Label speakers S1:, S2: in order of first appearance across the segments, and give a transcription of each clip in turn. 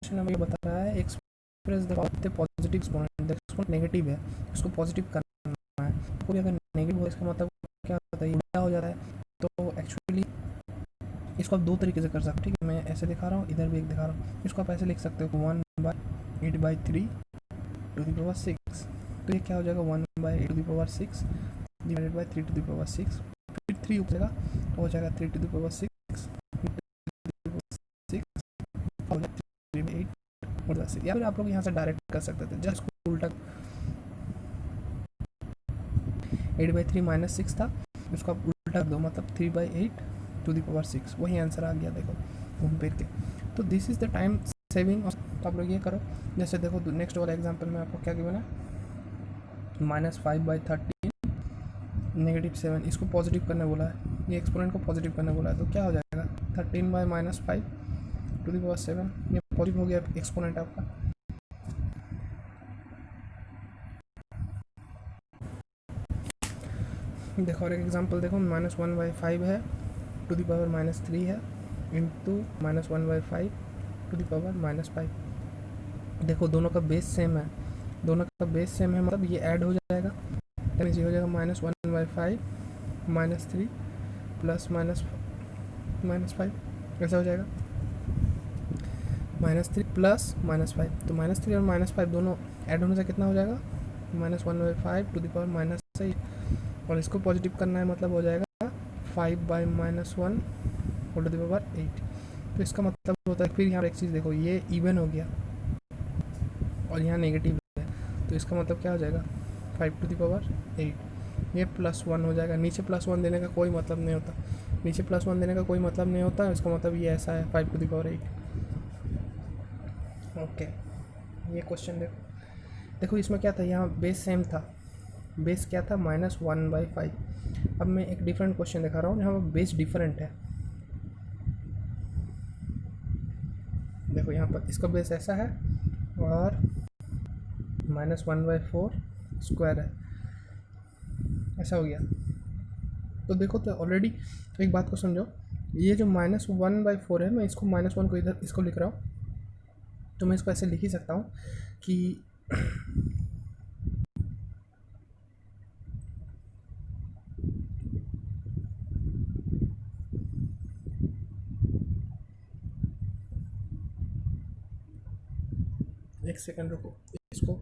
S1: Question हमें ये बता रहा है express the positive exponent, the exponent negative है, इसको पॉजिटिव करना है। कोई अगर नेगेटिव हो इसका मतलब क्या होता है, उल्टा हो जाता है। तो एक्चुअली इसको आप दो तरीके से कर सकते हो, ठीक है। मैं ऐसे दिखा रहा हूँ, इधर भी एक दिखा रहा हूँ। इसको आप ऐसे लिख सकते हो 1/8/3 तो ये क्या हो जाएगा 1/8 डिवाइडेड बाई 3 फिर 3 ऊपर हो जाएगा 3 हो जाएगा 3/8 या फिर आप लोग यहाँ से डायरेक्ट कर सकते थे, जस्ट उल्टा 8/3 -6 था, उसको आप उल्टा दो, मतलब 3/8 वही आंसर आ गया। देखो घूम फिर के। तो this is the time saving. तो आप लोग ये करो, जैसे देखो नेक्स्ट वाला एग्जाम्पल में आपको क्या गिवन है, -5/13 -7, इसको पॉजिटिव करने बोला है, ये एक्सपोनेंट को पॉजिटिव करने बोला है। तो क्या हो जाएगा 13/-5 ये पॉजिटिव हो गया एक्सपोनेंट आपका। देखो और एक एग्जांपल देखो, -1/5 है (3 है इंटू -1/5 (5). देखो दोनों का बेस सेम है, दोनों का बेस सेम है, मतलब ये ऐड हो जाएगा। ये हो जाएगा -1/5 -3 प्लस -5, ऐसा हो जाएगा -3 प्लस -5। तो -3 और -5 दोनों ऐड होने से कितना हो जाएगा -1/5 और इसको पॉजिटिव करना है, मतलब हो जाएगा 5/-1 तो इसका मतलब होता है, फिर यहाँ एक चीज़ देखो, ये इवन हो गया और यहाँ नेगेटिव है, तो इसका मतलब क्या हो जाएगा 5/8 ये +1 हो जाएगा। नीचे +1 देने का कोई मतलब नहीं होता, नीचे +1 देने का कोई मतलब नहीं होता, इसका मतलब ये ऐसा है 5/8। ओके, ये क्वेश्चन देखो इसमें क्या था, यहाँ बेस सेम था, बेस क्या था -1/5। अब मैं एक डिफरेंट क्वेश्चन दिखा रहा हूँ यहाँ पर बेस डिफरेंट है। देखो यहाँ पर इसका बेस ऐसा है और -1/4 स्क्वायर है, ऐसा हो गया। तो देखो तो ऑलरेडी एक बात को समझो, ये जो -1/4 है, मैं इसको -1 को इधर इसको लिख रहा हूँ, तो मैं इसको ऐसे लिख ही सकता हूँ कि एक सेकंड रुको, इसको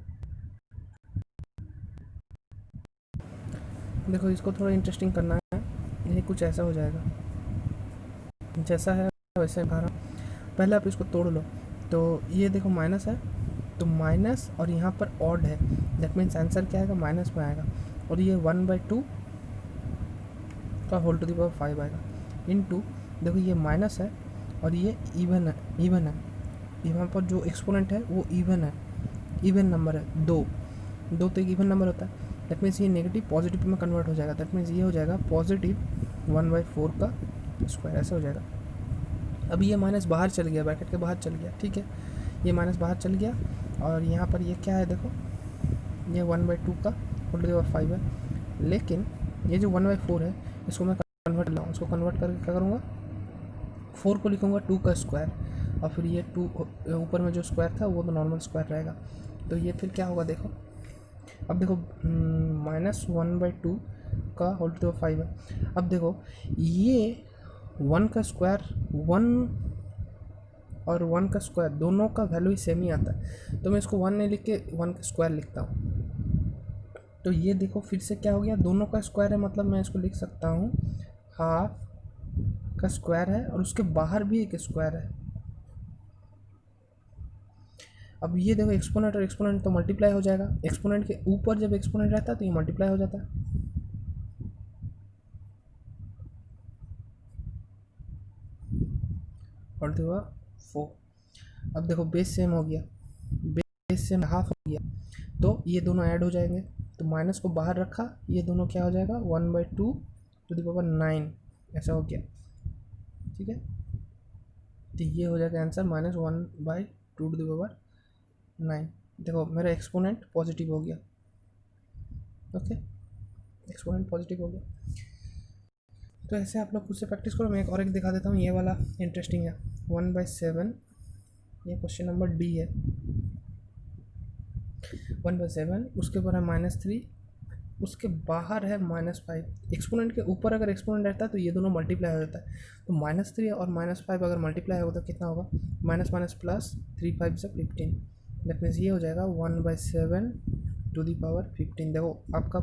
S1: देखो, इसको थोड़ा इंटरेस्टिंग करना है, ये कुछ ऐसा हो जाएगा, जैसा है वैसे दिखा रहा हूँ। पहले आप इसको तोड़ लो, तो ये देखो माइनस है, तो माइनस और यहाँ पर ऑड है, दैट मीन्स आंसर क्या आएगा माइनस में आएगा। और ये 1/2 का होल टू द पावर 5 आएगा इनटू, देखो ये माइनस है और ये इवन है, यहाँ पर जो एक्सपोनेंट है वो इवन है, इवन नंबर है, दो तो एक इवन नंबर होता है, दैट मीन्स ये नेगेटिव पॉजिटिव में कन्वर्ट हो जाएगा, दैट मीन्स ये हो जाएगा +1/4 का स्क्वायर, ऐसा हो जाएगा। अब ये माइनस बाहर चल गया, ब्रैकेट के बाहर चल गया, ठीक है, ये माइनस बाहर चल गया और यहाँ पर ये क्या है, देखो ये 1/2 का होल टू द पावर 5 है, लेकिन ये जो 1/4 है इसको मैं कन्वर्ट लाऊँ, इसको कन्वर्ट करके क्या करूँगा, 4 को लिखूँगा 2 का स्क्वायर और फिर ये 2 ऊपर में जो स्क्वायर था वो तो नॉर्मल स्क्वायर रहेगा। तो ये फिर क्या होगा, देखो अब देखो -1/2 का होल टू द पावर 5 है। अब देखो ये 1 का स्क्वायर, 1 और 1 का स्क्वायर दोनों का वैल्यू ही सेम ही आता है, तो मैं इसको 1 नहीं लिख के 1 का स्क्वायर लिखता हूँ। तो ये देखो फिर से क्या हो गया, दोनों का स्क्वायर है, मतलब मैं इसको लिख सकता हूँ हाफ का स्क्वायर है और उसके बाहर भी एक स्क्वायर है। अब ये देखो एक्सपोनेंट और एक्सपोनेंट तो मल्टीप्लाई हो जाएगा, एक्सपोनेंट के ऊपर जब एक्सपोनेंट रहता है तो ये मल्टीप्लाई हो जाता है। और देखो 4। अब देखो बेस सेम हो गया, बेस सेम हाफ हो गया, तो ये दोनों ऐड हो जाएंगे, तो माइनस को बाहर रखा, ये दोनों क्या हो जाएगा 1/2 टू द पावर 9, ऐसा हो गया, ठीक है। तो ये हो जाएगा आंसर -1/2 टू द पावर 9। देखो मेरा एक्सपोनेंट पॉजिटिव हो गया, ओके, एक्सपोनेंट पॉजिटिव हो गया। तो ऐसे आप लोग खुद से प्रैक्टिस करो, मैं एक और एक दिखा देता हूँ, ये वाला इंटरेस्टिंग है। 1/7 ये क्वेश्चन नंबर डी है। 1/7, उसके ऊपर है -3, उसके बाहर है -5। एक्सपोनेंट के ऊपर अगर एक्सपोनेंट रहता है तो ये दोनों मल्टीप्लाई हो जाता है, तो -3 और -5 अगर मल्टीप्लाई होगा तो कितना होगा, माइनस माइनस प्लस, 3 5 से 15, दैट मीन्स ये हो जाएगा 1/7 टू दी पावर 15। देखो आपका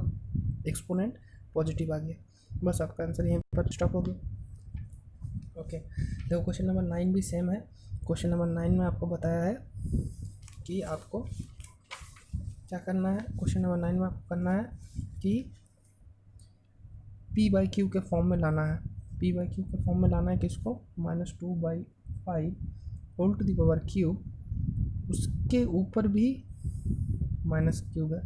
S1: एक्सपोनेंट पॉजिटिव आ गया, बस आपका आंसर यहीं पर स्टॉप हो गया। ओके, देखो क्वेश्चन नंबर 9 भी सेम है। क्वेश्चन नंबर 9 में आपको बताया है कि आपको क्या करना है। क्वेश्चन नंबर 9 में आपको करना है कि p/q के फॉर्म में लाना है। p/q के फॉर्म में लाना है किसको, -2/5 whole to the power cube, उसके ऊपर भी माइनस क्यूब है,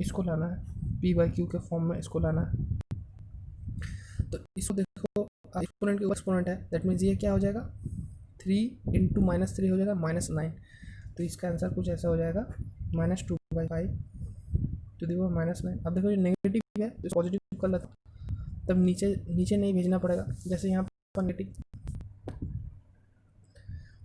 S1: इसको लाना है। p/q के फॉर्म में इसको लाना है। तो इसको देखो, एक्सपोनेंट के ऊपर एक्सपोनेंट है, दैट मीन्स ये क्या हो जाएगा, 3 इंटू -3 हो जाएगा -9। तो इसका आंसर कुछ ऐसा हो जाएगा -2/5 टू दी पावर -9। अब देखो ये नेगेटिव है तो पॉजिटिव कर लेता हूँ, तब नीचे नहीं भेजना पड़ेगा। जैसे यहाँ पर नेगेटिव,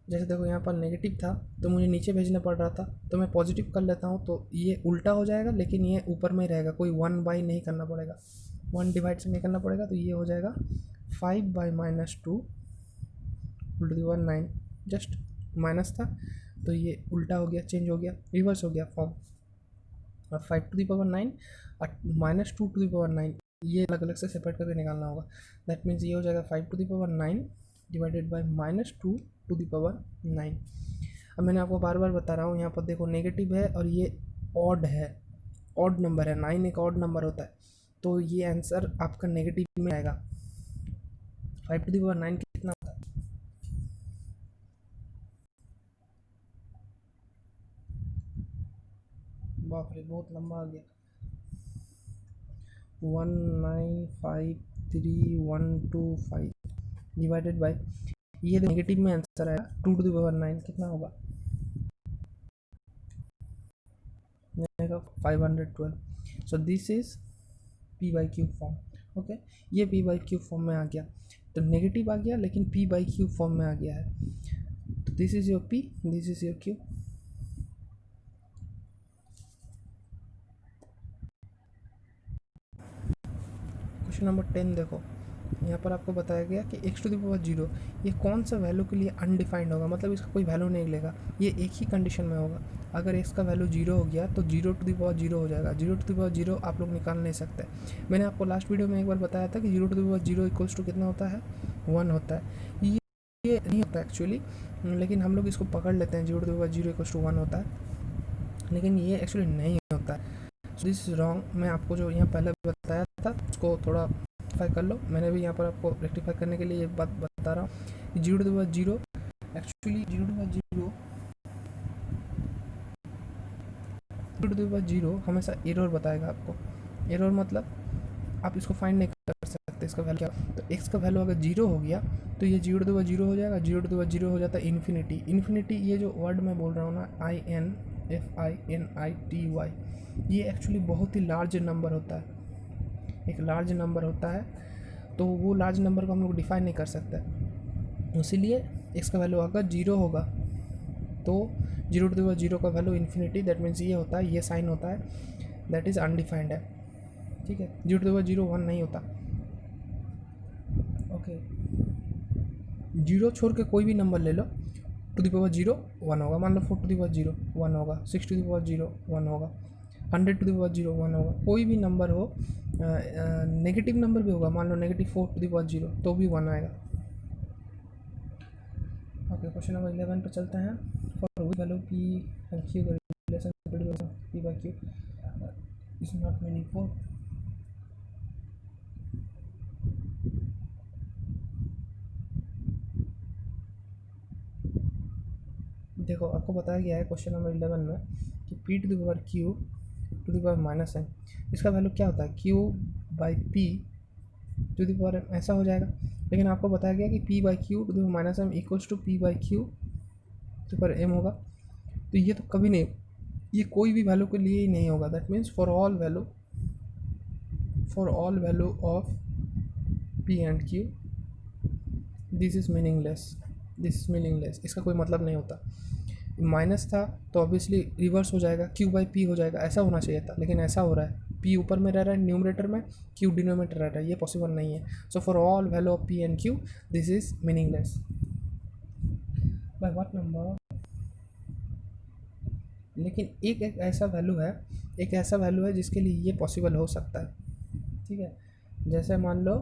S1: जैसे देखो यहाँ पर नेगेटिव था तो मुझे नीचे भेजना पड़ रहा था, तो मैं पॉजिटिव कर लेता हूँ, तो ये उल्टा हो जाएगा, लेकिन ये ऊपर में रहेगा, कोई 1/, नहीं करना पड़ेगा, 1 डिवाइड से नहीं करना पड़ेगा। तो ये हो जाएगा 5/-2 to the power 9, just minus था तो ये उल्टा हो गया, चेंज हो गया, रिवर्स हो गया फॉर्म। और 5 टू दी पावर 9 और -2 टू दी पावर 9, ये अलग अलग से सेपरेट करके निकालना होगा। दैट मीन्स ये हो जाएगा 5 to the power 9 divided by -2 to the power 9। अब मैंने आपको बार बार बता रहा हूँ, यहाँ पर देखो नेगेटिव है और ये ऑड है, ऑड नंबर है, 9 एक ऑड नंबर होता है, तो ये आंसर आपका नेगेटिव में आएगा। 5 टू दी पावर 9 कितना होता है, बाप रे बहुत लंबा आ गया, 1953125 डिवाइडेड बाई, ये नेगेटिव में आंसर आया 2 टू द पावर 9 कितना होगा, 512। सो this is p/q form. Okay, ये p/q फॉर्म में आ गया, तो नेगेटिव आ गया लेकिन p/q फॉर्म में आ गया है। तो this is your p, this is your q। Question number 10 देखो, यहाँ पर आपको बताया गया कि x टू द पावर 0 ये कौन सा वैल्यू के लिए अनडिफाइंड होगा, मतलब इसका कोई वैल्यू नहीं लेगा, ये एक ही कंडीशन में होगा। अगर x का वैल्यू 0 हो गया तो 0 टू द पावर 0 हो जाएगा, 0 टू द पावर 0 आप लोग निकाल नहीं सकते। मैंने आपको लास्ट वीडियो में एक बार बताया था कि 0 to the power 0 equals to कितना होता है, 1 होता है। ये नहीं होता एक्चुअली, लेकिन हम लोग इसको पकड़ लेते हैं 0 to the power 0 equals to 1 होता है, लेकिन ये एक्चुअली नहीं होता है। So this is wrong. मैं आपको जो यहाँ पहले बताया था उसको थोड़ा रेक्टिफाई कर लो, मैंने भी यहाँ पर आपको रेक्टिफाई करने के लिए ये बात बता रहा हूँ कि 0 to the power 0 actually 0 to the power 0 हमेशा एरर बताएगा आपको। एरर मतलब आप इसको फाइंड नहीं कर सकते इसका वैल्यू क्या, तो x का वैल्यू अगर 0 हो गया तो ये 0 टू द पावर 0 हो जाएगा, 0 टू द पावर 0 हो जाता है इन्फिनिटी। इन्फिनिटी ये जो वर्ड मैं बोल रहा हूँ ना, INFINITY, ये एक्चुअली बहुत ही लार्ज नंबर होता है, एक लार्ज नंबर होता है, तो वो लार्ज नंबर को हम लोग डिफाइन नहीं कर सकते, इसीलिए x का वैल्यू अगर 0 होगा तो 0 टू द पावर 0 का वैल्यू इन्फिनिटी, दैट मीन्स ये होता है, ये साइन होता है, दैट इज़ अनडिफाइंड है। ठीक है, 0 टू द पावर 0 1 नहीं होता। ओके, 0 छोड़ के कोई भी नंबर ले लो, टू द पावर 0 1 होगा, मान लो 4 टू द पावर 0 1 होगा, 6 टू द पावर 0 1 होगा, 100 टू द पावर 0 1 होगा, कोई भी नंबर हो, नेगेटिव नंबर भी होगा, मान लो -4 टू द पावर 0 तो भी 1 आएगा। ओके, क्वेश्चन नंबर 11 पे चलते हैं। For which value p and q the relation between p/q is not meaningful। देखो आपको बताया गया है क्वेश्चन नंबर 11 में कि p to the power q to the power -n, इसका वैल्यू क्या होता है, q/p to the power m, ऐसा हो जाएगा। लेकिन आपको बताया गया कि p/q to the power -m equals to p/q to the power m होगा, तो ये तो कभी नहीं, ये कोई भी वैल्यू के लिए ही नहीं होगा। That means for all value of p and q this is meaningless. This is meaningless, इसका कोई मतलब नहीं होता। माइनस था तो ऑब्वियसली रिवर्स हो जाएगा, क्यू बाई पी हो जाएगा, ऐसा होना चाहिए था, लेकिन ऐसा हो रहा है, पी ऊपर में रह रहा है न्यूमरेटर में, क्यू डिनोमिनेटर रह रहा है, ये पॉसिबल नहीं है। So for all value of P and Q this is meaningless. Bye what number, लेकिन एक ऐसा वैल्यू है, एक ऐसा वैल्यू है जिसके लिए ये पॉसिबल हो सकता है, ठीक है। जैसे मान लो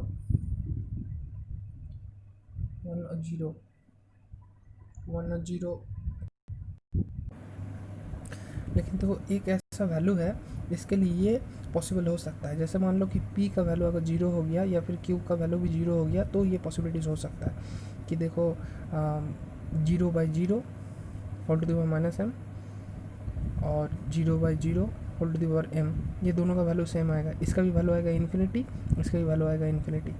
S1: 1 और 0, 1 और 0, लेकिन तो एक ऐसा वैल्यू है जिसके लिए ये पॉसिबल हो सकता है। जैसे मान लो कि p का वैल्यू अगर 0 हो गया या फिर q का वैल्यू भी 0 हो गया, तो ये पॉसिबिलिटीज़ हो सकता है कि देखो 0/0 whole to the power minus m और 0/0 whole to the power m, ये दोनों का वैल्यू सेम आएगा, इसका भी वैल्यू आएगा इन्फिनिटी, इसका भी वैल्यू आएगा इन्फिनिटी।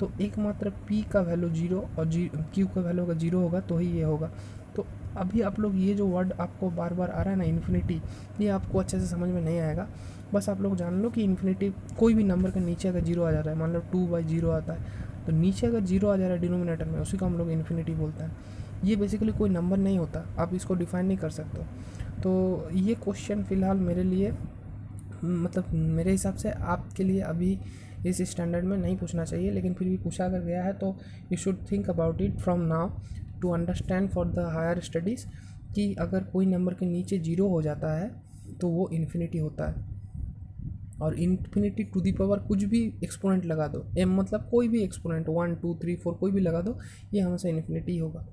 S1: तो एकमात्र p का वैल्यू 0 और q का वैल्यू अगर 0 होगा तो ही ये होगा। तो अभी आप लोग ये जो वर्ड आपको बार बार आ रहा है ना इन्फिनिटी, ये आपको अच्छे से समझ में नहीं आएगा। बस आप लोग जान लो कि इन्फिनिटी कोई भी नंबर के नीचे अगर 0 आ जा रहा है, मान लो 2/0 आता है, तो नीचे अगर 0 आ जा रहा है डिनोमिनेटर में, उसी को हम लोग इन्फिनिटी बोलते हैं। ये बेसिकली कोई नंबर नहीं होता, आप इसको डिफाइन नहीं कर सकते। तो ये क्वेश्चन फ़िलहाल मेरे लिए, मतलब मेरे हिसाब से आपके लिए अभी इस स्टैंडर्ड में नहीं पूछना चाहिए, लेकिन फिर भी पूछा अगर गया है तो you should think about it from now to understand for the higher studies, कि अगर कोई नंबर के नीचे 0 हो जाता है तो वो इन्फिनिटी होता है। और इन्फिनिटी टू दी पावर कुछ भी एक्सपोनेंट लगा दो, m मतलब कोई भी एक्सपोनेंट 1 2 3 4 कोई भी लगा दो, ये हमेशा इन्फिनिटी होगा।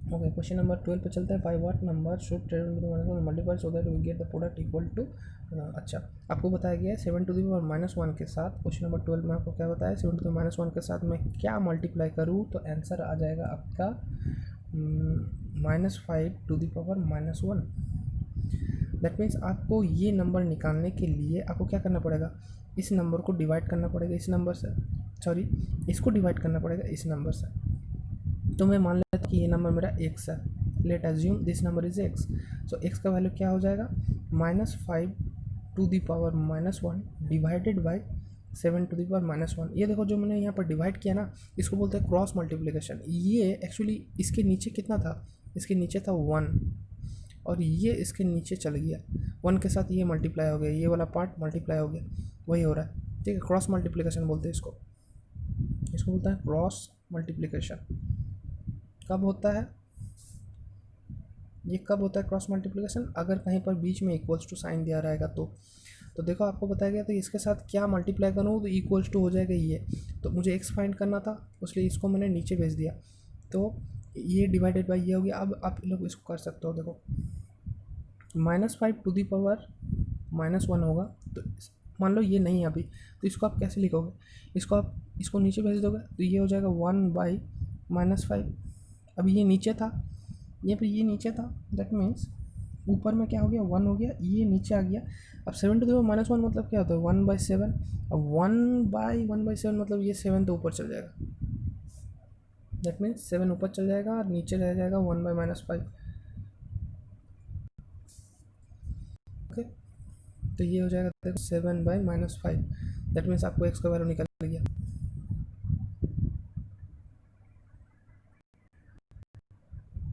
S1: ओके, क्वेश्चन नंबर 12 पे चलते हैं। By what number should 7 to the minus 1 multiply so that we get the product equal to, अच्छा आपको बताया गया है 7 टू द पावर माइनस 1 के साथ। क्वेश्चन नंबर 12 में आपको क्या बताया, 7 टू द माइनस 1 के साथ मैं क्या मल्टीप्लाई करूँ, तो आंसर आ जाएगा आपका -5 to the power -1। That means आपको ये नंबर निकालने के लिए आपको क्या करना पड़ेगा, इस नंबर को डिवाइड करना पड़ेगा इस नंबर से, सॉरी इसको डिवाइड करना पड़ेगा इस नंबर से। तो मैं मान लेता हूँ कि ये नंबर मेरा x है, let assume this number is x। So x का वैल्यू क्या हो जाएगा, -5 to the power -1 divided by 7 to the power -1। ये देखो जो मैंने यहाँ पर डिवाइड किया ना, इसको बोलते हैं क्रॉस मल्टीप्लिकेशन। ये एक्चुअली इसके नीचे कितना था, इसके नीचे था 1, और ये इसके नीचे चल गया 1 के साथ, ये मल्टीप्लाई हो गया, ये वाला पार्ट मल्टीप्लाई हो गया, वही हो रहा है, ठीक है। क्रॉस मल्टीप्लिकेशन बोलते हैं इसको, इसको बोलते हैं क्रॉस मल्टीप्लिकेशन। कब होता है ये, कब होता है क्रॉस मल्टीप्लिकेशन, अगर कहीं पर बीच में इक्वल्स टू साइन दिया रहेगा तो देखो आपको बताया गया था इसके साथ क्या मल्टीप्लाई करूँ तो इक्वल्स टू हो जाएगा ये, तो मुझे x फाइंड करना था, इसलिए इसको मैंने नीचे भेज दिया, तो ये डिवाइडेड बाई ये हो गया। अब आप लोग इसको कर सकते हो, देखो -5 टू दी पावर -1 होगा, तो मान लो ये नहीं है अभी, तो इसको आप कैसे लिखोगे, इसको आप इसको नीचे भेज दोगे, तो ये हो जाएगा 1/-5। अब ये नीचे था, ये पे ये नीचे था, दैट मीन्स ऊपर में क्या हो गया 1 हो गया, ये नीचे आ गया। अब 7 टू द पावर -1 मतलब क्या होता है 1/7, अब 1/1/7 मतलब ये 7 तो ऊपर चल जाएगा, दैट मीन्स 7 ऊपर चल जाएगा और नीचे रह जाएगा 1/-5। ओके, तो ये हो जाएगा देखो 7/-5, दैट मीन्स आपको x का वैल्यू निकल गया।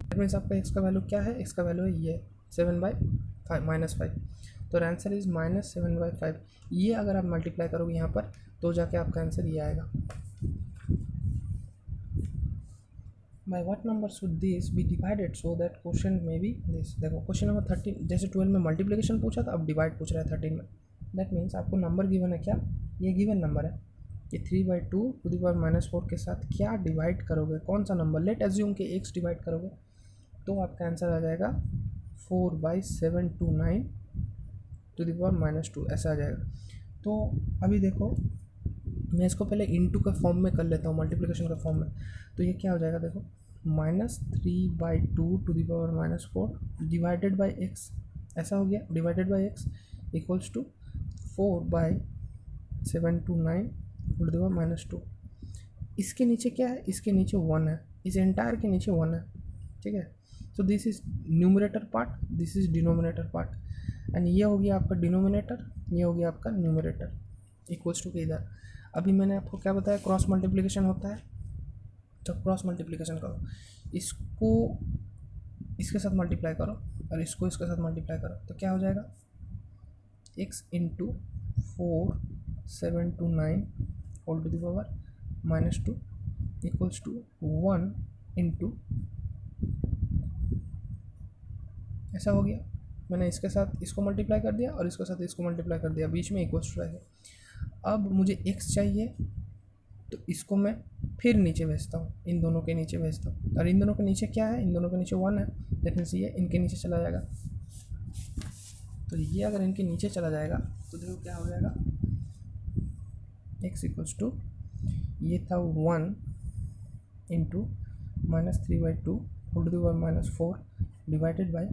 S1: दैट मीन्स आपका x का वैल्यू क्या है, x का वैल्यू है ये 7/5 तो आंसर इज -7/5। ये अगर आप मल्टीप्लाई करोगे यहाँ पर तो जाके आपका आंसर ये आएगा। By what number should this be divided so that question में बी दिस। देखो क्वेश्चन नंबर 13, जैसे 12 में मल्टीप्लिकेशन पूछा था, अब डिवाइड पूछ रहा है 13 में। दैट मीन्स आपको नंबर गिवन है, क्या ये गिवन नंबर है, ये 3/2 टू द पावर -4 के साथ क्या डिवाइड करोगे, कौन सा नंबर, लेट एज्यूम के x डिवाइड करोगे तो आपका आंसर आ जाएगा 4/729 टू द पावर -2, ऐसा आ जाएगा। तो अभी देखो मैं इसको पहले इनटू का फॉर्म में कर लेता हूँ, मल्टीप्लिकेशन का फॉर्म में, तो ये क्या हो जाएगा देखो -3/2 to the power -4 divided by x, ऐसा हो गया, divided by x equals to 4/729 to the power -2। इसके नीचे क्या है, इसके नीचे 1 है, इस एंटायर के नीचे 1 है, ठीक है। So this is numerator part, this is denominator part, and ये हो गया आपका डिनोमिनेटर, ये हो गया आपका न्यूमरेटर, इक्वल्स टू के इधर। अभी मैंने आपको क्या बताया, क्रॉस मल्टीप्लिकेशन होता है, तो क्रॉस मल्टीप्लिकेशन करो, इसको इसके साथ मल्टीप्लाई करो और इसको इसके साथ मल्टीप्लाई करो, तो क्या हो जाएगा, x into 4 7 2 9 whole to the power -2 equals to 1 into, ऐसा हो गया। मैंने इसके साथ इसको मल्टीप्लाई कर दिया और इसके साथ इसको मल्टीप्लाई कर दिया, बीच में इक्वल्स टू रह गया। अब मुझे x चाहिए, तो इसको मैं फिर नीचे भेजता हूँ, इन दोनों के नीचे भेजता हूँ, और इन दोनों के नीचे क्या है, इन दोनों के नीचे 1 है, दैट मीन्स ये इनके नीचे चला जाएगा। तो ये अगर इनके नीचे चला जाएगा तो देखो क्या हो जाएगा, x इक्वल्स टू, ये था 1 into -3/2 whole to the power -4 divided by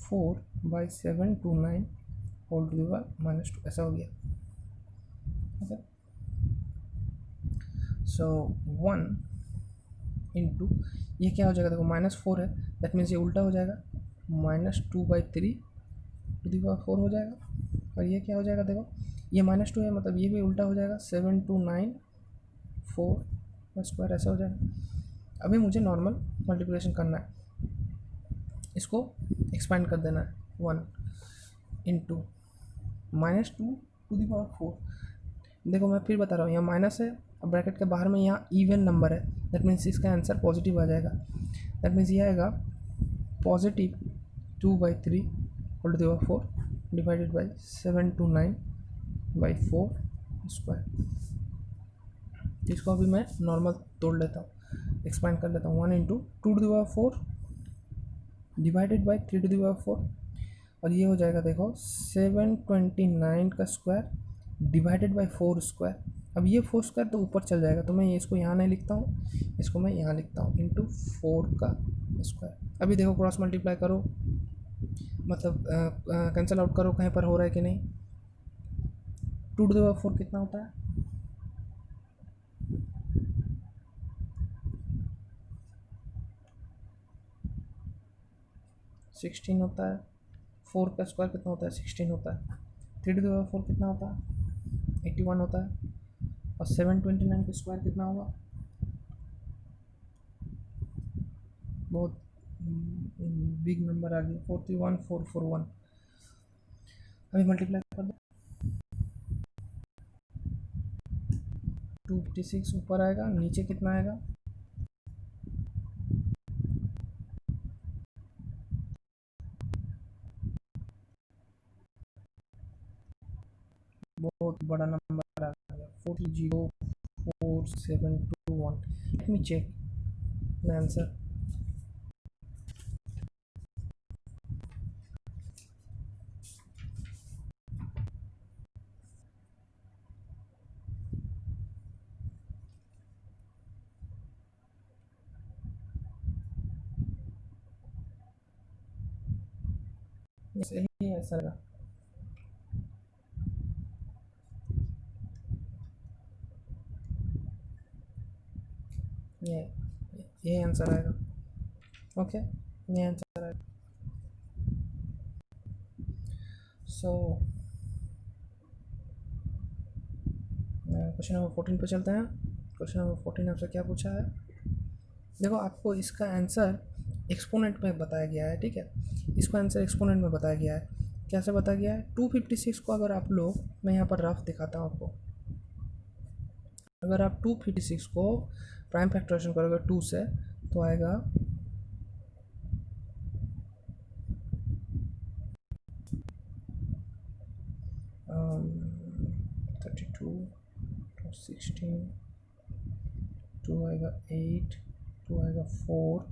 S1: 4/7 2 9 whole to the power -2, ऐसा हो गया। ओके, सो 1 इंटू, ये क्या हो जाएगा, देखो -4 है, दैट मीन्स ये उल्टा हो जाएगा, -2/3 टू दी पावर 4 हो जाएगा। और ये क्या हो जाएगा, देखो ये -2 है, मतलब ये भी उल्टा हो जाएगा, 7 2 9 4 स्क्वायर, ऐसा हो जाएगा। अभी मुझे नॉर्मल मल्टीप्लिकेशन करना है, इसको एक्सपेंड कर देना है, 1 इंटू -2 टू दी पावर 4। देखो मैं फिर बता रहा हूँ, यहाँ माइनस है, अब ब्रैकेट के बाहर में यहाँ इवन नंबर है, दैट मीन्स इसका आंसर पॉजिटिव आ जाएगा। दैट मीन्स ये आएगा positive 2/3 whole to the power 4 divided by 7 2 9/4 square. इसको अभी मैं नॉर्मल तोड़ लेता हूँ, एक्सपेंड कर लेता हूँ, 1 into 2 to the power 4 divided by 3 to the power 4, और ये हो जाएगा देखो 729 का स्क्वायर डिवाइडेड बाई 4 स्क्वायर। अब ये 4 स्क्वायर तो ऊपर चल जाएगा, तो मैं ये इसको यहाँ नहीं लिखता हूँ, इसको मैं यहाँ लिखता हूँ, इंटू 4 का स्क्वायर। अभी देखो क्रॉस मल्टीप्लाई करो, मतलब कैंसिल आउट करो, कहीं पर हो रहा है कि नहीं। 2 टू द पावर 4 कितना होता है, 16 होता है। 4 का स्क्वायर कितना होता है, 16 होता है। 3 टू द पावर 4 कितना होता है, 81 होता है। और 729 का स्क्वायर कितना होगा, बहुत बिग नंबर आ गया, 431,441। अभी मल्टीप्लाई कर दो, 256 ऊपर आएगा, नीचे कितना आएगा, बहुत बड़ा नंबर आ गया, 404721। Let me check the answer. सही आंसर है, ये आंसर आएगा। ओके, ये आंसर आएगा। सो क्वेश्चन नंबर 14 पे चलते हैं। क्वेश्चन नंबर 14 आपसे क्या पूछा है, देखो आपको इसका आंसर एक्सपोनेंट में बताया गया है, ठीक है। इसका आंसर एक्सपोनेंट में बताया गया है, कैसे बताया गया है, 256 को अगर आप लोग, मैं यहाँ पर रफ दिखाता हूँ आपको, अगर आप 256 को प्राइम फैक्टराइजेशन करोगे 2 से, तो आएगा 32 16, 2 आएगा 8, 2 आएगा 4,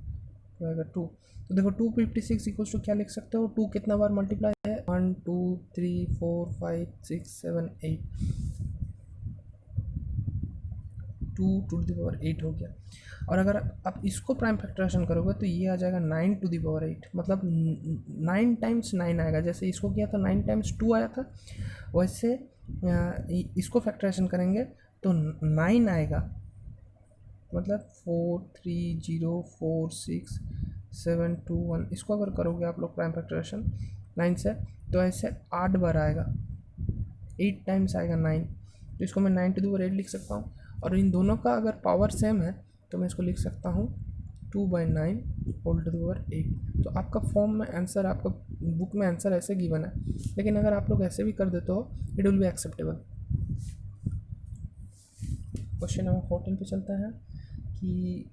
S1: 2 आएगा 2। तो देखो 256 इक्वल्स टू क्या लिख सकते हो, 2 कितना बार मल्टीप्लाई है, 1 2 3 4 5 6 7 8, 2 टू द पावर 8 हो गया। और अगर आप इसको प्राइम फैक्टराइजेशन करोगे तो ये आ जाएगा 9 टू द पावर 8, मतलब 9 टाइम्स 9 आएगा। जैसे इसको किया तो 9 टाइम्स 2 आया था, वैसे इसको फैक्टराइजेशन करेंगे तो 9 आएगा, मतलब 4 3 0 4 6 7 2 1। इसको अगर करोगे आप लोग प्राइम फैक्टराइजेशन 9 से, तो ऐसे 8 बार आएगा, 8 टाइम्स आएगा 9। तो इसको मैं 9^8 लिख सकता हूँ, और इन दोनों का अगर पावर सेम है तो मैं इसको लिख सकता हूँ 2/9^8। तो आपका फॉर्म में आंसर, आपका बुक में आंसर ऐसे गिवन है, लेकिन अगर आप लोग ऐसे भी कर देते हो it will be acceptable. Question number 14 पे चलता है कि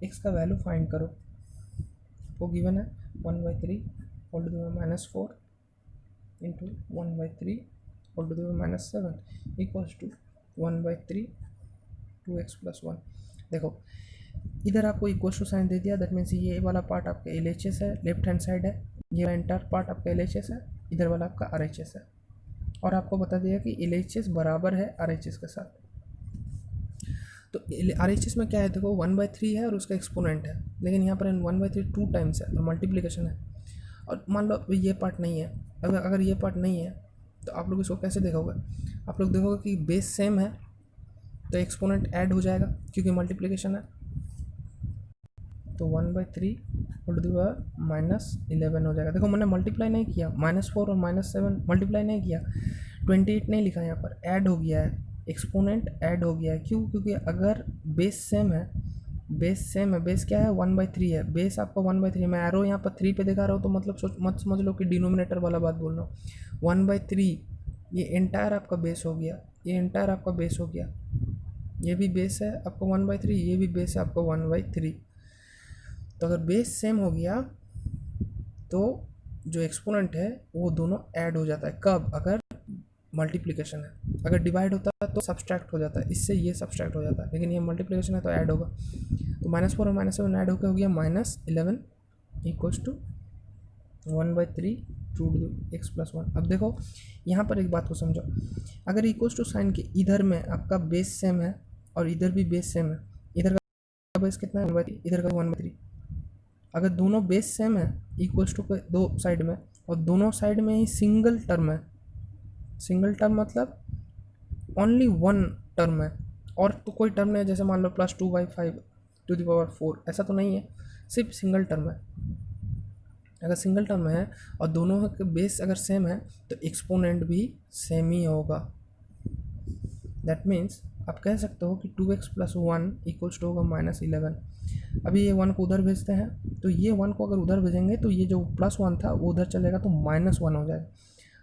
S1: x का वैल्यू फाइंड करो। वो गिवन है 1/3^-4 इंटू 1/3^-7 इक्वल्स टू 1/3 2x + 1। देखो इधर आपको इक्वल टू साइन दे दिया, दैट मीन्स ये वाला पार्ट आपका LHS है, लेफ्ट हैंड साइड है, ये एंटायर पार्ट आपका LHS है, इधर वाला आपका RHS है, और आपको बता दिया कि LHS बराबर है RHS के साथ। तो RHS में क्या है, देखो 1/3 है और उसका एक्सपोनेंट है, लेकिन यहाँ पर 1/3 2 टाइम्स है और मल्टीप्लिकेशन है, और मान लो ये पार्ट नहीं है। अगर ये पार्ट नहीं है तो आप लोग इसको कैसे देखोगे, आप लोग देखोगे कि बेस सेम है तो एक्सपोनेंट ऐड हो जाएगा क्योंकि मल्टीप्लिकेशन है, तो 1/3 -11 हो जाएगा। देखो मैंने मल्टीप्लाई नहीं किया, -4 और -7 मल्टीप्लाई नहीं किया, 28 नहीं लिखा, यहाँ पर ऐड हो गया है, एक्सपोनेंट ऐड हो गया है। क्यों? क्योंकि अगर बेस सेम है, बेस क्या है 1/3 है, बेस आपका 1/3, मैं एरो यहाँ पर 3 पे दिखा रहा हूँ तो मतलब मत समझ लो कि डिनोमिनेटर वाला बात बोल रहा हूँ। 1/3 ये एंटायर आपका बेस हो गया, ये एंटायर आपका बेस हो गया, ये भी बेस है आपका 1/3, ये भी बेस है आपका 1/3। तो अगर बेस सेम हो गया तो जो एक्सपोनेंट है वो दोनों ऐड हो जाता है। कब? अगर मल्टीप्लिकेशन है, अगर डिवाइड होता है तो सब्सट्रैक्ट हो जाता है, इससे ये सब्सट्रैक्ट हो जाता है, लेकिन ये मल्टीप्लिकेशन है तो ऐड होगा। तो -4 और -7 ऐड होकर हो गया -11 इक्वल्स टू 1/3 2x + 1। अब देखो यहाँ पर एक बात को समझो, अगर इक्वल्स टू साइन के इधर में आपका बेस सेम है और इधर भी बेस सेम है, इधर का बेस कितना है 1/3, इधर का 1/3, अगर दोनों बेस सेम है इक्वल्स टू दो साइड में, और दोनों साइड में ही सिंगल टर्म है, सिंगल टर्म मतलब ओनली वन टर्म है, और तो कोई टर्म नहीं है, जैसे मान लो +2/5 ऐसा तो नहीं है, सिर्फ सिंगल टर्म है। अगर सिंगल टर्म है और दोनों के बेस अगर सेम है तो एक्सपोनेंट भी सेम ही होगा। दैट मीन्स आप कह सकते हो कि 2x + 1 इक्वल्स टू होगा -11। अभी ये 1 को उधर भेजते हैं, तो ये 1 को अगर उधर भेजेंगे तो ये जो +1 था वो उधर चल जाएगा तो -1 हो जाएगा,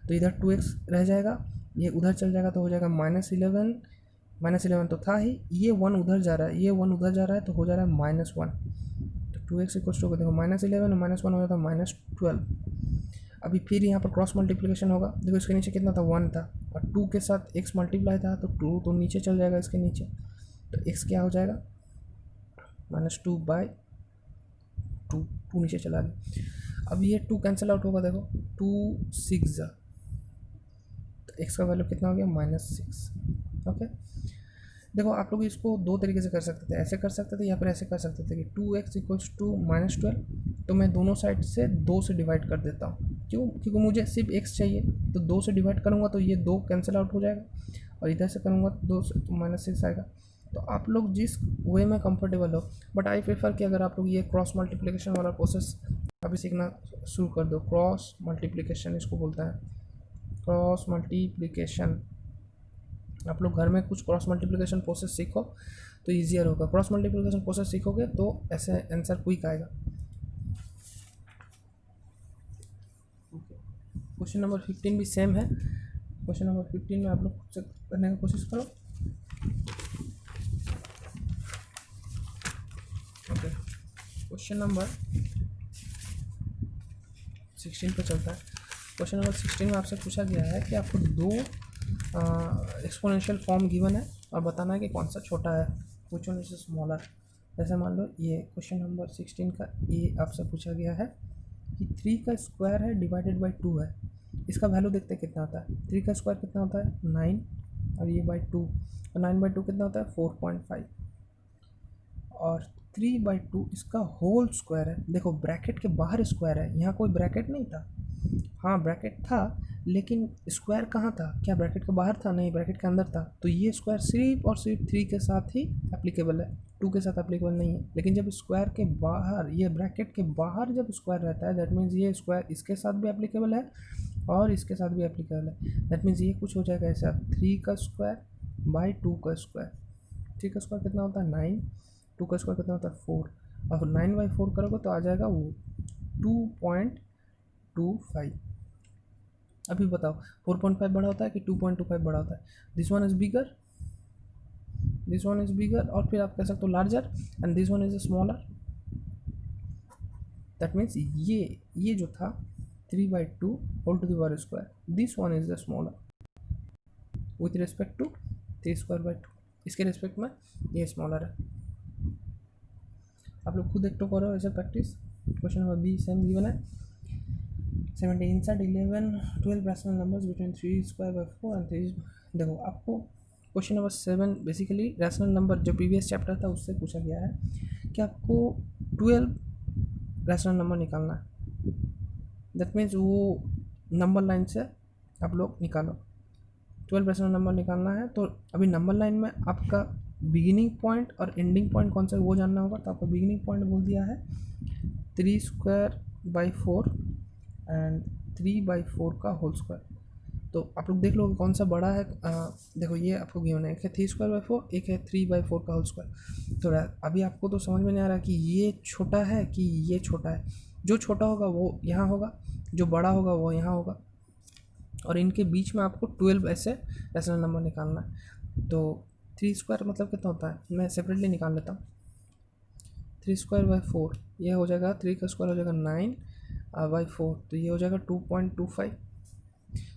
S1: तो इधर 2x रह जाएगा, ये उधर चल जाएगा तो हो जाएगा -11 तो था ही, ये 1 उधर जा रहा है, ये 1 उधर जा रहा है तो हो जा रहा है -1, तो 2x इक्वल्स टू देखो -11 और -1 हो जाता है -12। अभी फिर यहाँ पर क्रॉस मल्टीप्लिकेशन होगा, देखो इसके नीचे कितना था 1 था, और 2 के साथ x मल्टीप्लाई था तो 2 तो नीचे चल जाएगा इसके नीचे, तो x क्या हो जाएगा -2/2, 2 नीचे चला गया। अब ये 2 कैंसिल आउट होगा, देखो 2 6, तो x का वैल्यू कितना हो गया -6। ओके, देखो आप लोग इसको दो तरीके से कर सकते थे, ऐसे कर सकते थे या फिर ऐसे कर सकते थे कि 2x इक्वल्स टू -12, तो मैं दोनों साइड से 2 से डिवाइड कर देता हूँ। क्यों? क्योंकि मुझे सिर्फ x चाहिए, तो 2 से डिवाइड करूँगा तो ये 2 कैंसिल आउट हो जाएगा, और इधर से करूँगा तो 2 से तो -6 आएगा। तो आप लोग जिस वे में कंफर्टेबल हो, बट आई प्रेफर कि अगर आप लोग ये क्रॉस मल्टीप्लिकेशन वाला प्रोसेस अभी सीखना शुरू कर दो। क्रॉस मल्टीप्लिकेशन इसको बोलता है, क्रॉस मल्टीप्लिकेशन। आप लोग घर में कुछ क्रॉस मल्टीप्लिकेशन प्रोसेस सीखो तो ईजियर होगा। क्रॉस मल्टीप्लिकेशन प्रोसेस सीखोगे तो ऐसे आंसर क्विक आएगा। क्वेश्चन नंबर 15 भी सेम है। क्वेश्चन नंबर 15 में आप लोग खुद से करने की कोशिश करो। ओके, क्वेश्चन नंबर 16 पे चलता है। क्वेश्चन नंबर 16 में आपसे पूछा गया है कि आपको दो एक्सपोनेंशियल फॉर्म गिवन है और बताना है कि कौन सा छोटा है, व्हिच वन इज स्मॉलर। जैसे मान लो ये क्वेश्चन नंबर 16 का ये आपसे पूछा गया है कि 3 का स्क्वायर है डिवाइडेड बाई 2 है, इसका वैल्यू देखते हैं कितना आता है। 3 का स्क्वायर कितना होता है 9, और ये बाई 2, और 9/2 कितना होता है 4.5, और 3/2 इसका होल स्क्वायर है। देखो ब्रैकेट के बाहर स्क्वायर है, यहाँ कोई ब्रैकेट नहीं था, हाँ ब्रैकेट था लेकिन स्क्वायर कहाँ था, क्या ब्रैकेट के बाहर था? नहीं, ब्रैकेट के अंदर था। तो ये स्क्वायर सिर्फ और सिर्फ 3 के साथ ही एप्लीकेबल है, 2 के साथ एप्लीकेबल नहीं है। लेकिन जब स्क्वायर के बाहर, ये ब्रैकेट के बाहर जब स्क्वायर रहता है, दैट मीन्स ये स्क्वायर इसके साथ भी एप्लीकेबल है और इसके साथ भी एप्लीकेबल है। दैट मीन्स ये कुछ हो जाएगा ऐसा, 3 का स्क्वायर बाई 2 का स्क्वायर। 3 का स्क्वायर कितना होता है 9, 2 का स्क्वायर कितना होता है 4, और 9/4 करोगे तो आ जाएगा वो 2.25। अभी बताओ 4.5 बड़ा होता है कि 2.25 बड़ा होता है? This one is bigger, this one is bigger, और फिर आप कह सकते हो larger, and this one is smaller. That means ये जो था 3/2 whole to the power square, this one is the smaller with respect to 3/2। इसके रिस्पेक्ट में ये स्मॉलर है। आप लोग खुद एक तो करो ऐसे practice. Question number B same given है 70 insert 11 12 rational numbers between 3/4 and 3। देखो आपको question number 7 basically rational number जो प्रीवियस चैप्टर था उससे पूछा गया है कि आपको 12 रैशनल नंबर निकालना है। दैट मीन्स वो नंबर लाइन से आप लोग निकालो, 12 रैशनल नंबर निकालना है। तो अभी नंबर लाइन में आपका बिगिनिंग पॉइंट और एंडिंग पॉइंट कौन सा है वो जानना होगा। तो आपको बिगिनिंग पॉइंट बोल दिया है 3/4 एंड 3/4 का होल स्क्वायर। तो आप लोग देख लो कौन सा बड़ा है। देखो ये आपको गिवन है, एक है 3/4, एक है 3/4 का होल स्क्वायर। तो अभी आपको तो समझ में नहीं आ रहा कि ये छोटा है कि ये छोटा है। जो छोटा होगा वो यहाँ होगा, जो बड़ा होगा वो यहाँ होगा, और इनके बीच में आपको 12 ऐसे रैशनल नंबर निकालना है। तो 3² मतलब कितना होता है, मैं सेपरेटली निकाल लेता हूँ। 3/4 ये हो जाएगा, 3 का स्क्वायर हो जाएगा 9/4, तो ये हो जाएगा 2.25।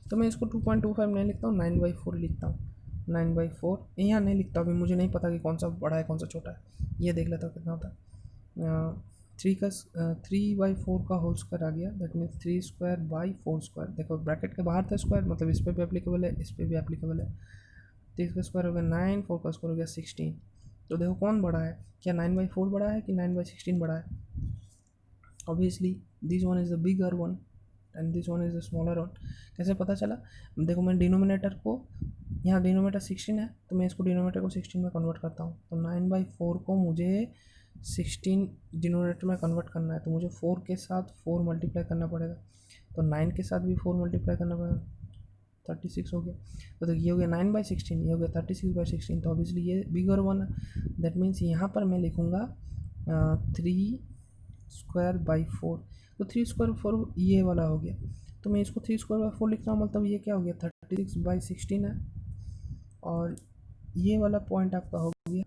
S1: तो मैं इसको 2.25 नहीं लिखता हूँ, 9/4 लिखता हूँ। 9/4 यहाँ नहीं लिखता, अभी मुझे नहीं पता कि कौन सा बड़ा है कौन सा छोटा है। ये देख लेता हूँ कितना होता है। 3/4 का होल स्क्वायर आ गया, दैट मीन्स 3/4। देखो ब्रैकेट के बाहर था स्क्वायर, मतलब इस पर भी एप्लीकेबल है, इस पर भी एप्लीकेबल है। 3 का स्क्वायर हो गया 9, 4 का स्क्वायर हो गया 16। तो देखो कौन बड़ा है, क्या 9/4 बड़ा है कि 9/16 बड़ा है? Obviously this one is the bigger one and this one is the smaller one. कैसे पता चला? देखो मैं डिनोमिनेटर को, यहाँ डिनोमिनेटर 16 है तो मैं इसको डिनोमिनेटर को 16 में कन्वर्ट करता हूँ। तो 9/4 को मुझे 16 डिनोमिनेटर में कन्वर्ट करना है, तो मुझे 4 के साथ 4 मल्टीप्लाई करना पड़ेगा, तो 9 के साथ भी 4 मल्टीप्लाई करना पड़ेगा, 36 हो गया। तो ये हो गया 9/16, ये हो गया 36/16। तो ऑब्वियसली ये बिगर वन है। दैट मीन्स यहाँ पर मैं लिखूँगा 3/4। तो 3/4 ये वाला हो गया, तो मैं इसको 3/4 लिख रहा हूँ, मतलब ये क्या हो गया 36/16 है। और ये वाला पॉइंट आपका हो गया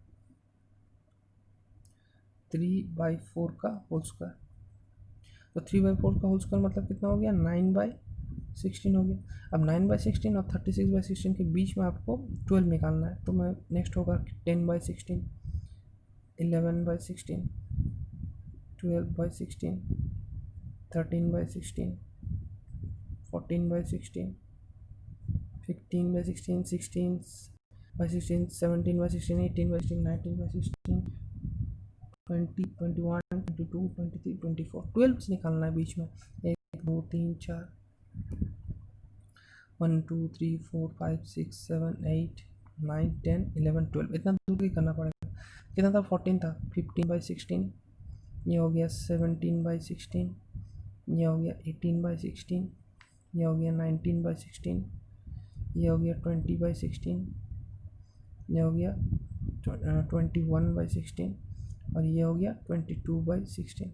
S1: 3/4 का होल स्क्वायर। तो 3/4 का होल स्क्वायर मतलब कितना हो गया 9/16 हो गया। अब 9/16 और 36/16 के बीच में आपको 12 निकालना है। तो मैं नेक्स्ट होगा 10/16, 11/16, 12/16, 13/16, 14/16, 15/16, 16/16, 17/16, 18/16, 19/16, 20, 21, 22, 23, 24, 12 निकालना है बीच में। 1 2 3 4, 1 2 3 4 5 6 7 8 9 10 11 12, इतना दूर ही करना पड़ेगा। कितना था 14 था, 15/16, ये हो गया 17/16, ये हो गया 18/16, ये हो गया 19/16, ये हो गया 20/16, ये हो गया 21/16, और ये हो गया 22/16।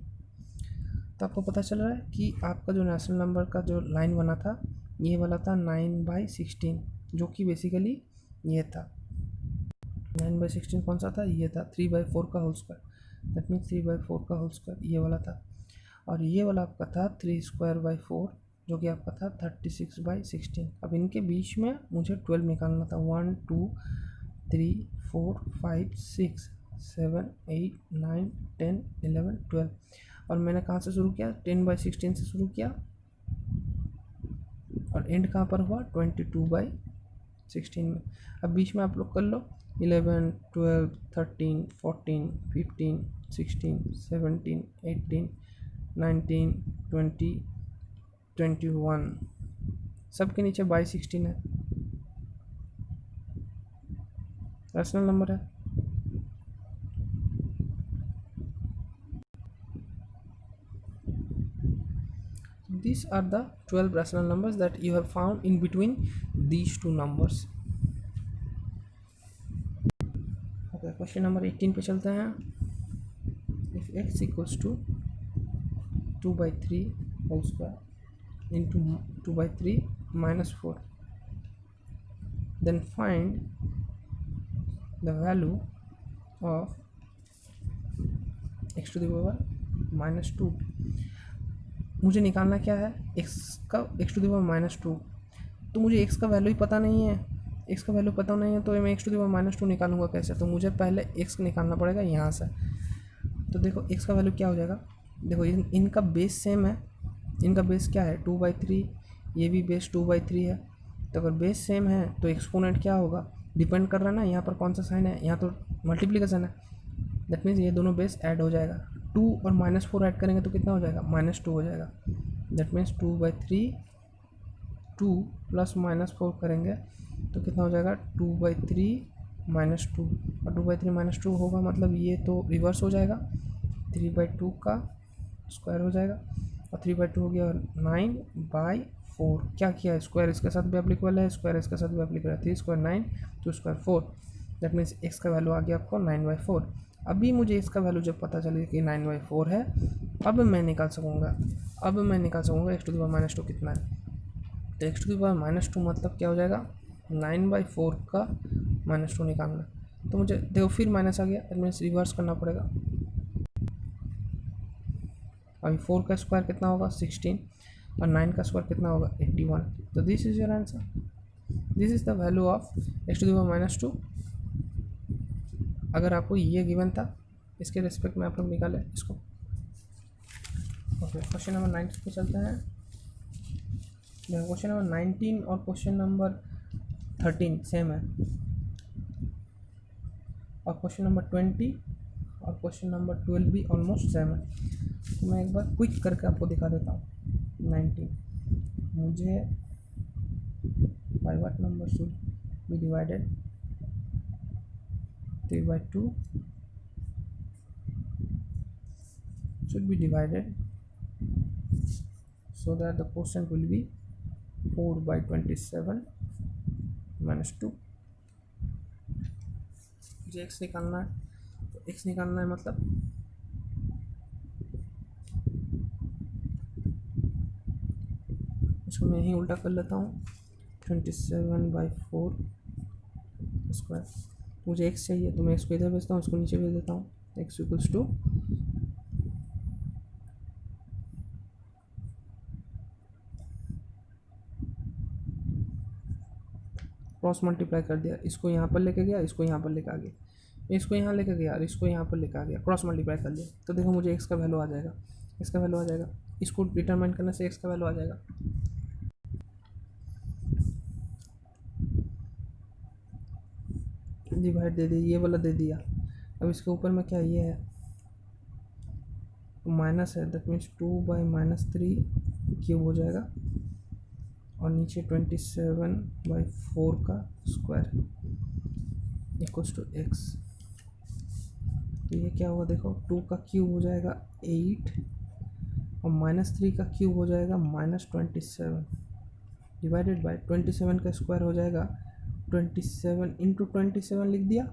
S1: तो आपको पता चल रहा है कि आपका जो नेशनल नंबर का जो लाइन बना था ये वाला था 9/16, जो कि बेसिकली ये था 9/16। कौन सा था? ये था 3/4 का होल स्क्वायर। दैट मीन्स 3/4 का होल स्क्वायर ये वाला था, और ये वाला आपका था 3/4 जो कि आपका था 36/16। अब इनके बीच में मुझे 12 निकालना था। 1 2 3 4 5 6 7 8 9 10 11 12, और मैंने कहाँ से शुरू किया 10/16 से शुरू किया, और एंड कहाँ पर हुआ 22/16 में। अब बीच में आप लोग कर लो 11 12 13 14 15 16 17 18 19 20 21, सबके नीचे 22/16 है, रैशनल नंबर है। These are the 12 rational numbers that you have found in between these two numbers. Question number 18 पे चलते हैं। If x equals to 2/3 whole square into 2/3 -4, then find the value of x to the power -2। मुझे निकालना क्या है, x का x to the power -2। तो मुझे x का वैल्यू ही पता नहीं है, x का वैल्यू पता नहीं है तो मैं x टू द पावर -2 निकालूंगा कैसे? तो मुझे पहले x निकालना पड़ेगा यहाँ से। तो देखो x का वैल्यू क्या हो जाएगा, देखो इनका बेस सेम है, इनका बेस क्या है 2/3, ये भी बेस 2/3 है। तो अगर बेस सेम है तो एक्सपोनेंट क्या होगा, डिपेंड कर रहा है ना यहाँ पर कौन सा साइन है, यहाँ तो मल्टीप्लिकेशन है। दैट मीन्स ये दोनों बेस ऐड हो जाएगा, 2 और -4 ऐड करेंगे तो कितना हो जाएगा, -2 हो जाएगा। दैट मीन्स 2/3 2 प्लस -4 करेंगे तो कितना हो जाएगा 2/3 -2, और 2/3 -2 होगा मतलब ये तो रिवर्स हो जाएगा, 3/2 का स्क्वायर हो जाएगा, और 3/2 हो गया 9/4। क्या किया है, स्क्वायर इसके साथ भी एप्लीकेबल है, स्क्वायर इसके साथ भी एप्लीकेबल है, 3 square 9, 2 square 4। That means x का वैल्यू आ गया आपको 9/4। अभी मुझे इसका वैल्यू जब पता चले कि 9/4 है, अब मैं निकाल सकूँगा एक्स टू द पावर -2 कितना है। तो एक्स टू द पावर -2 मतलब क्या हो जाएगा, 9/4 का -2 निकालना। तो मुझे देखो फिर माइनस आ गया, दैट मीन्स रिवर्स करना पड़ेगा। अभी 4 का स्क्वायर कितना होगा 16, और 9 का स्क्वायर कितना होगा 81। तो this is your answer, this is the value of x to the power -2। अगर आपको ये गिवन था, इसके रिस्पेक्ट में आप लोग निकाले इसको। ओके, क्वेश्चन नंबर 9 पे चलते हैं। क्वेश्चन नंबर 19 और क्वेश्चन नंबर 13 सेम है, और क्वेश्चन नंबर 20 और क्वेश्चन नंबर 12 भी ऑलमोस्ट सेम है। तो मैं एक बार क्विक करके आपको दिखा देता हूँ। 19 मुझे bye what number should be divided 3/2 should be divided so that the quotient will be 4/27 -2। मुझे x निकालना है, तो x निकालना है मतलब इसको मैं यहीं उल्टा कर लेता हूँ, 27/4 स्क्वायर। मुझे x चाहिए तो मैं इसको इधर भेजता हूँ, इसको नीचे भेज देता हूँ। x equals to cross multiply कर दिया, इसको यहाँ पर लेके गया, इसको यहाँ पर लेके आ गया, इसको यहाँ लेके गया और इसको यहाँ पर लेके आ गया, क्रॉस मल्टीप्लाई कर दिया। तो देखो मुझे x का वैल्यू आ जाएगा, x का वैल्यू आ जाएगा, इसको डिटरमाइन करने से x का वैल्यू आ जाएगा। डिवाइड दे दिया, ये वाला दे दिया। अब इसके ऊपर में क्या ये है माइनस है, दैट मीन्स 2/-3 क्यूब हो जाएगा, और नीचे 27/4 का स्क्वायर इक्वल्स टू x। तो ये क्या होगा, देखो 2 का क्यूब हो जाएगा 8, और -3 का क्यूब हो जाएगा -27, डिवाइडेड बाय 27 का स्क्वायर हो जाएगा 27 इंटू 27 लिख दिया,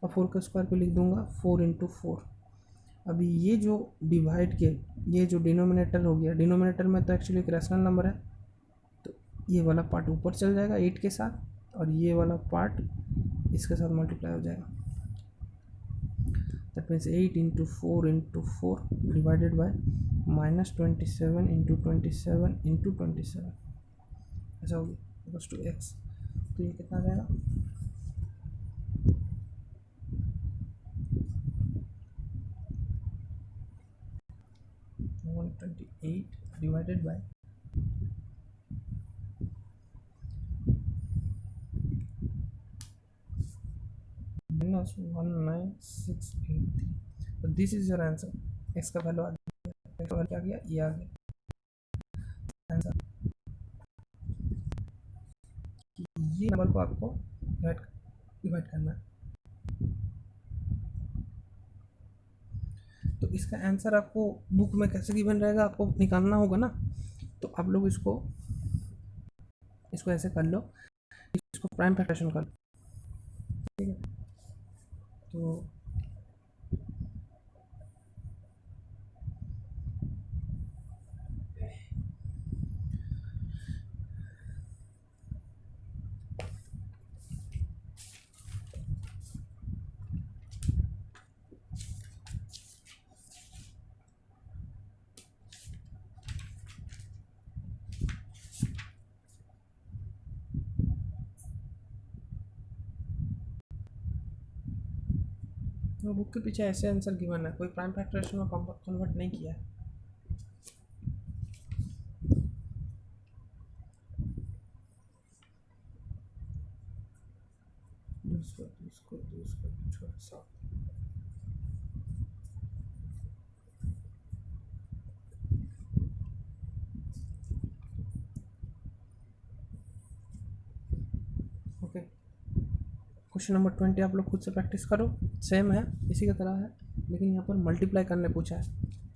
S1: और 4 का स्क्वायर पे लिख दूंगा 4 इंटू 4। अभी ये जो डिवाइड के ये जो डिनोमिनेटर हो गया, डिनोमिनेटर में तो एक्चुअली एक रैशनल नंबर है, तो ये वाला पार्ट ऊपर चल जाएगा 8 के साथ, और ये वाला पार्ट इसके साथ मल्टीप्लाई हो जाएगा। That means 8 into 4 into 4 divided by -27 into 27 into 27, ऐसा हो गया इक्वल्स टू x। तो ये कितना जाएगा, 128 डिवाइडेड बाय -19683। तो this is your answer, x का वैल्यू आ गया, x का वैल्यू आ गया, ये आ गया आंसर। ये नंबर को आपको डिवाइड करना है। तो इसका आंसर आपको बुक में कैसे गिवन रहेगा, आपको निकालना होगा ना। तो आप लोग इसको ऐसे कर लो, इसको प्राइम फैक्टराइजेशन कर लो, ठीक है। तो बुक के पीछे ऐसे आंसर गिवन है, कोई प्राइम फैक्टराइजेशन में कन्वर्ट नहीं किया है। ओके, क्वेश्चन नंबर 20 आप लोग खुद से प्रैक्टिस करो, सेम है, इसी की तरह है, लेकिन यहाँ पर मल्टीप्लाई करने पूछा है।